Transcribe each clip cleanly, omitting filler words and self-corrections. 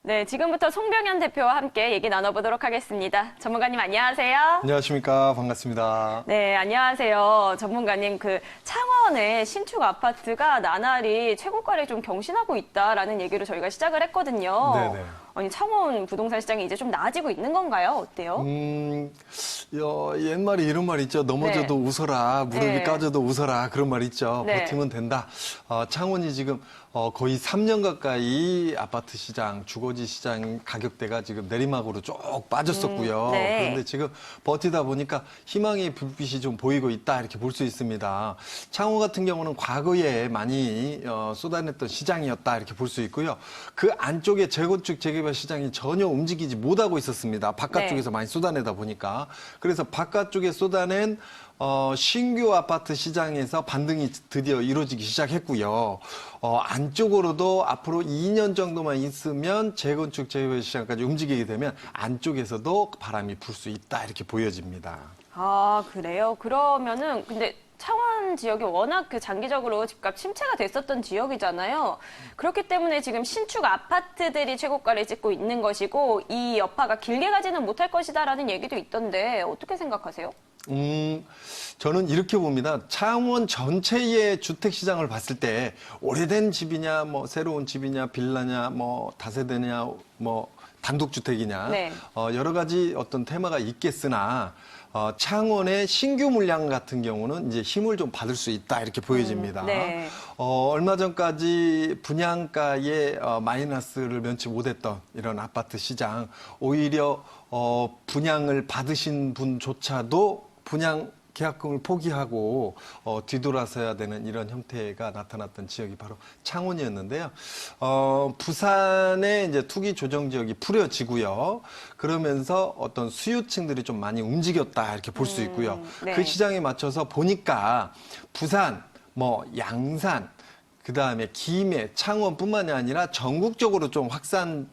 네, 지금부터 송병현 대표와 함께 얘기 나눠보도록 하겠습니다. 전문가님 안녕하세요. 안녕하십니까. 반갑습니다. 네, 안녕하세요. 전문가님, 창원의 신축 아파트가 나날이 최고가를 좀 경신하고 있다라는 얘기로 저희가 시작을 했거든요. 네네. 아니, 창원 부동산 시장이 이제 좀 나아지고 있는 건가요? 어때요? 옛말에 이런 말 있죠. 넘어져도 네. 웃어라. 무릎이 네. 까져도 웃어라. 그런 말 있죠. 네. 버티면 된다. 창원이 지금 거의 3년 가까이 아파트 시장, 주거지 시장 가격대가 지금 내리막으로 쭉 빠졌었고요. 네. 그런데 지금 버티다 보니까 희망의 불빛이 좀 보이고 있다. 이렇게 볼 수 있습니다. 창원 같은 경우는 과거에 많이 쏟아냈던 시장이었다. 이렇게 볼 수 있고요. 그 안쪽에 재건축, 재개발 시장이 전혀 움직이지 못하고 있었습니다. 바깥쪽에서 많이 쏟아내다 보니까. 그래서 바깥쪽에 쏟아낸 신규 아파트 시장에서 반등이 드디어 이루어지기 시작했고요. 안쪽으로도 앞으로 2년 정도만 있으면 재건축, 재개발 시장까지 움직이게 되면 안쪽에서도 바람이 불 수 있다. 이렇게 보여집니다. 아, 그래요? 그러면은, 근데 창원 지역이 워낙 장기적으로 집값 침체가 됐었던 지역이잖아요. 그렇기 때문에 지금 신축 아파트들이 최고가를 찍고 있는 것이고, 이 여파가 길게 가지는 못할 것이다라는 얘기도 있던데, 어떻게 생각하세요? 저는 이렇게 봅니다. 창원 전체의 주택 시장을 봤을 때 오래된 집이냐, 뭐 새로운 집이냐, 빌라냐, 뭐 다세대냐, 뭐 단독주택이냐, 네. 여러 가지 어떤 테마가 있겠으나 창원의 신규 물량 같은 경우는 이제 힘을 좀 받을 수 있다 이렇게 보여집니다. 네. 얼마 전까지 분양가에 마이너스를 면치 못했던 이런 아파트 시장, 오히려 분양을 받으신 분조차도 분양 계약금을 포기하고 뒤돌아서야 되는 이런 형태가 나타났던 지역이 바로 창원이었는데요. 부산의 이제 투기 조정 지역이 풀어지고요. 그러면서 어떤 수요층들이 좀 많이 움직였다 이렇게 볼 수 있고요. 네. 그 시장에 맞춰서 보니까 부산, 뭐 양산, 그다음에 김해, 창원뿐만이 아니라 전국적으로 좀 확산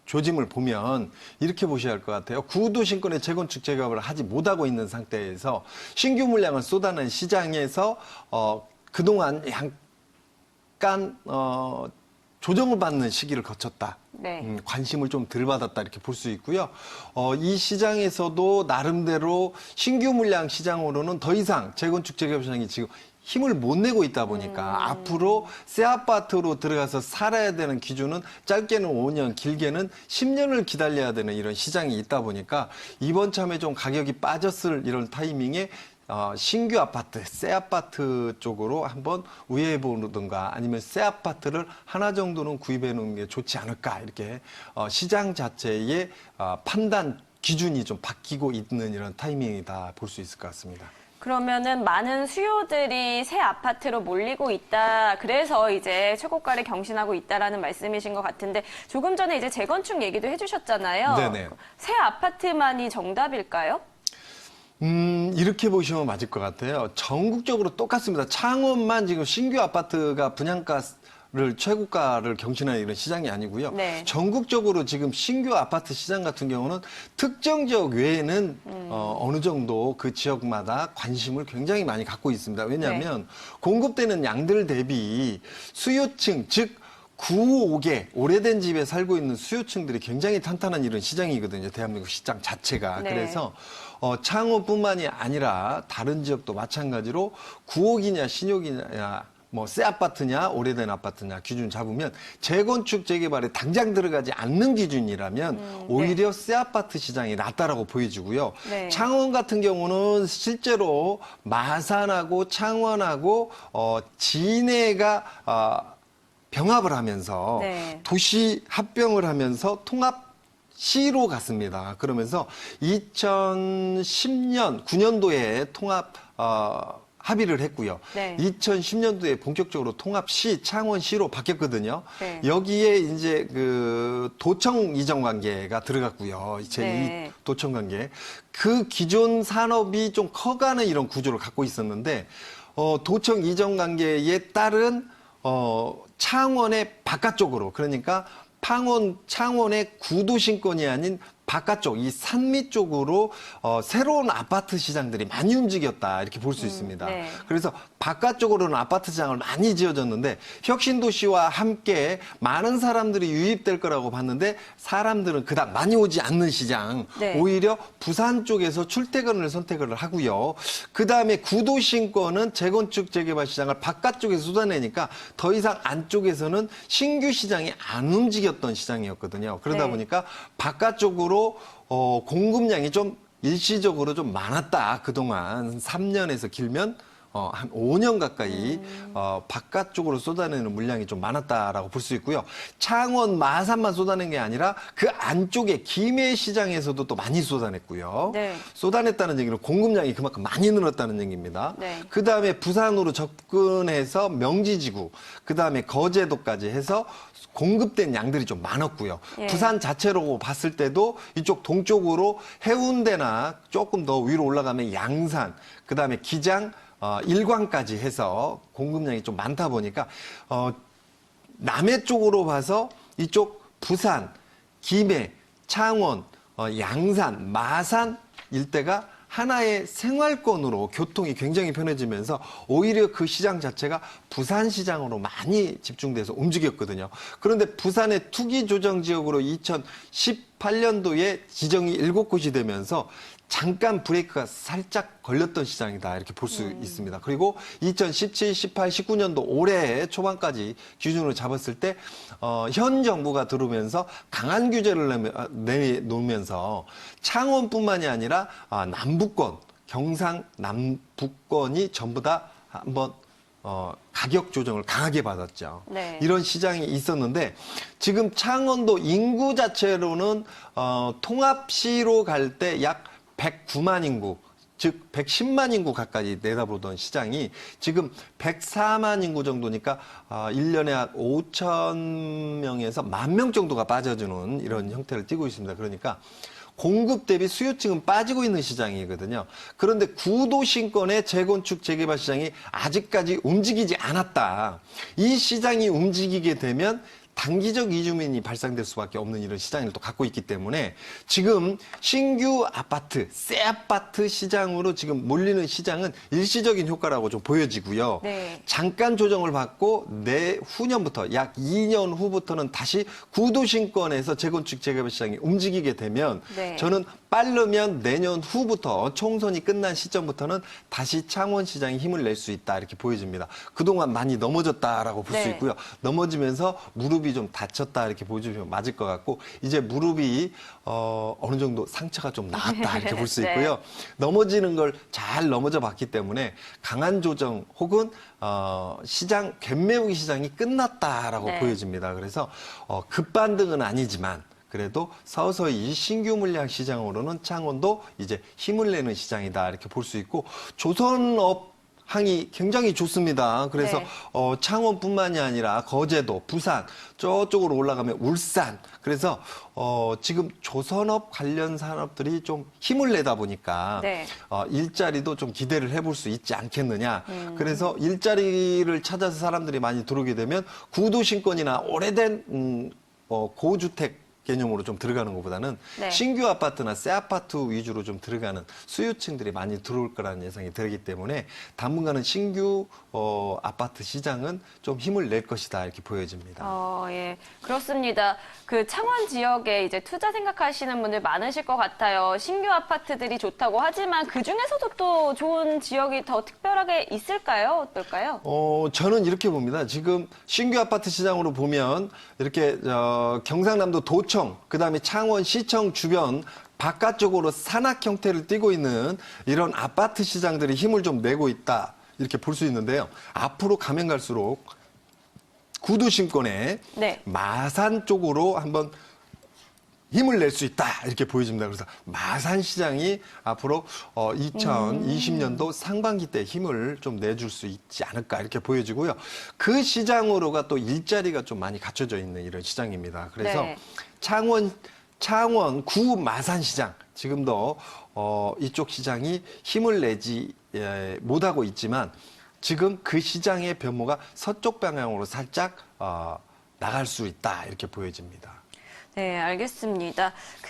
조짐을 보면 이렇게 보셔야 할 것 같아요. 구도심권의 재건축 재개발을 하지 못하고 있는 상태에서 신규 물량을 쏟아낸 시장에서 그동안 약간 조정을 받는 시기를 거쳤다. 네. 관심을 좀 덜 받았다 이렇게 볼 수 있고요. 이 시장에서도 나름대로 신규 물량 시장으로는 더 이상 재건축 재개발 시장이 지금 힘을 못 내고 있다 보니까 앞으로 새 아파트로 들어가서 살아야 되는 기준은 짧게는 5년, 길게는 10년을 기다려야 되는 이런 시장이 있다 보니까 이번 참에 좀 가격이 빠졌을 이런 타이밍에 신규 아파트, 새 아파트 쪽으로 한번 우회해 보든가 아니면 새 아파트를 하나 정도는 구입해 놓는 게 좋지 않을까 이렇게 시장 자체의 판단 기준이 좀 바뀌고 있는 이런 타이밍이다 볼 수 있을 것 같습니다. 그러면은 많은 수요들이 새 아파트로 몰리고 있다. 그래서 이제 최고가를 경신하고 있다라는 말씀이신 것 같은데 조금 전에 이제 재건축 얘기도 해주셨잖아요. 네네. 새 아파트만이 정답일까요? 이렇게 보시면 맞을 것 같아요. 전국적으로 똑같습니다. 창원만 지금 신규 아파트가 분양가를 최고가를 경신하는 이런 시장이 아니고요. 네. 전국적으로 지금 신규 아파트 시장 같은 경우는 특정 지역 외에는 어느 정도 그 지역마다 관심을 굉장히 많이 갖고 있습니다. 왜냐하면 공급되는 양들 대비 수요층, 즉 956에 오래된 집에 살고 있는 수요층들이 굉장히 탄탄한 이런 시장이거든요. 대한민국 시장 자체가. 네. 그래서 창원뿐만이 아니라 다른 지역도 마찬가지로 9옥이냐 신옥이냐 뭐 새 아파트냐 오래된 아파트냐 기준 잡으면 재건축 재개발에 당장 들어가지 않는 기준이라면 오히려 새 아파트 시장이 낫다라고 보여지고요. 네. 창원 같은 경우는 실제로 마산하고 창원하고 진해가 병합을 하면서 네. 도시 합병을 하면서 통합시로 갔습니다. 그러면서 2010년, 9년도에 통합 합의를 했고요. 네. 2010년도에 본격적으로 통합시, 창원시로 바뀌었거든요. 네. 여기에 이제 그 도청 이전 관계가 들어갔고요. 제2 네. 도청 관계. 그 기존 산업이 좀 커가는 이런 구조를 갖고 있었는데 도청 이전 관계에 따른 창원의 바깥쪽으로 그러니까 창원의 구도심권이 아닌 바깥쪽 이 산미 쪽으로 새로운 아파트 시장들이 많이 움직였다 이렇게 볼 수 있습니다. 네. 그래서 바깥쪽으로는 아파트 시장을 많이 지어졌는데 혁신도시와 함께 많은 사람들이 유입될 거라고 봤는데 사람들은 그닥 많이 오지 않는 시장, 네. 오히려 부산 쪽에서 출퇴근을 선택을 하고요. 그다음에 구도심권은 재건축 재개발 시장을 바깥쪽에서 쏟아내니까 더 이상 안쪽에서는 신규 시장이 안 움직였던 시장이었거든요. 그러다 네. 보니까 바깥쪽으로 공급량이 좀 일시적으로 좀 많았다. 그동안 3년에서 길면 한 5년 가까이 바깥쪽으로 쏟아내는 물량이 좀 많았다라고 볼 수 있고요. 창원, 마산만 쏟아낸 게 아니라 그 안쪽에 김해 시장에서도 또 많이 쏟아냈고요. 네. 쏟아냈다는 얘기는 공급량이 그만큼 많이 늘었다는 얘기입니다. 네. 그다음에 부산으로 접근해서 명지지구, 그다음에 거제도까지 해서 공급된 양들이 좀 많았고요. 예. 부산 자체로 봤을 때도 이쪽 동쪽으로 해운대나 조금 더 위로 올라가면 양산, 그다음에 기장, 일광까지 해서 공급량이 좀 많다 보니까 남해 쪽으로 봐서 이쪽 부산, 김해, 창원, 양산, 마산 일대가 하나의 생활권으로 교통이 굉장히 편해지면서 오히려 그 시장 자체가 부산 시장으로 많이 집중돼서 움직였거든요. 그런데 부산의 투기 조정 지역으로 2018년도에 지정이 7곳이 되면서 잠깐 브레이크가 살짝 걸렸던 시장이다 이렇게 볼 수 있습니다. 그리고 2017, 18, 19년도 올해 초반까지 기준으로 잡았을 때 현 정부가 들어오면서 강한 규제를 내놓으면서 창원뿐만이 아니라 남부권, 경상 남부권이 전부 다 한번 가격 조정을 강하게 받았죠. 네. 이런 시장이 있었는데 지금 창원도 인구 자체로는 통합시로 갈 때 약 109만 인구, 즉 110만 인구 가까이 내다보던 시장이 지금 104만 인구 정도니까 1년에 약 5천 명에서 1만 명 정도가 빠져주는 이런 형태를 띠고 있습니다. 그러니까 공급 대비 수요층은 빠지고 있는 시장이거든요. 그런데 구도심권의 재건축 재개발 시장이 아직까지 움직이지 않았다. 이 시장이 움직이게 되면 단기적 이주민이 발생될 수밖에 없는 이런 시장을 또 갖고 있기 때문에 지금 신규 아파트, 새 아파트 시장으로 지금 몰리는 시장은 일시적인 효과라고 좀 보여지고요. 네. 잠깐 조정을 받고 내후년부터 약 2년 후부터는 다시 구도심권에서 재건축 재개발 시장이 움직이게 되면 네. 저는 빠르면 내년 후부터 총선이 끝난 시점부터는 다시 창원 시장이 힘을 낼 수 있다 이렇게 보여집니다. 그동안 많이 넘어졌다라고 볼 수 네. 있고요. 넘어지면서 무릎이 좀 다쳤다 이렇게 보여주면 맞을 것 같고 이제 무릎이 어느 정도 상처가 좀 나았다 이렇게 볼 수 네. 있고요. 넘어지는 걸 잘 넘어져 봤기 때문에 강한 조정 혹은 시장 갭매우기 시장이 끝났다라고 네. 보여집니다. 그래서 급반등은 아니지만 그래도 서서히 신규 물량 시장으로는 창원도 이제 힘을 내는 시장이다 이렇게 볼 수 있고 조선업 항이 굉장히 좋습니다. 그래서 네. 창원뿐만이 아니라 거제도, 부산 저쪽으로 올라가면 울산. 그래서 지금 조선업 관련 산업들이 좀 힘을 내다 보니까 네. 일자리도 좀 기대를 해볼 수 있지 않겠느냐. 그래서 일자리를 찾아서 사람들이 많이 들어오게 되면 구도심권이나 오래된 고주택 개념으로 좀 들어가는 것보다는 네. 신규 아파트나 새 아파트 위주로 좀 들어가는 수요층들이 많이 들어올 거라는 예상이 들기 때문에 당분간은 신규 아파트 시장은 좀 힘을 낼 것이다 이렇게 보여집니다. 예, 그렇습니다. 그 창원 지역에 이제 투자 생각하시는 분들 많으실 것 같아요. 신규 아파트들이 좋다고 하지만 그 중에서도 또 좋은 지역이 더 특별하게 있을까요? 어떨까요? 저는 이렇게 봅니다. 지금 신규 아파트 시장으로 보면 이렇게 경상남도 도청, 그다음에 창원 시청 주변 바깥쪽으로 산악 형태를 띠고 있는 이런 아파트 시장들이 힘을 좀 내고 있다. 이렇게 볼 수 있는데요. 앞으로 가면 갈수록 구도심권의 네. 마산 쪽으로 한번 힘을 낼 수 있다 이렇게 보여집니다. 그래서 마산 시장이 앞으로 2020년도 상반기 때 힘을 좀 내줄 수 있지 않을까 이렇게 보여지고요. 그 시장으로가 또 일자리가 좀 많이 갖춰져 있는 이런 시장입니다. 그래서 네. 창원 구 마산 시장 지금도 이쪽 시장이 힘을 내지 못하고 있지만 지금 그 시장의 변모가 서쪽 방향으로 살짝 나갈 수 있다 이렇게 보여집니다. 네, 알겠습니다.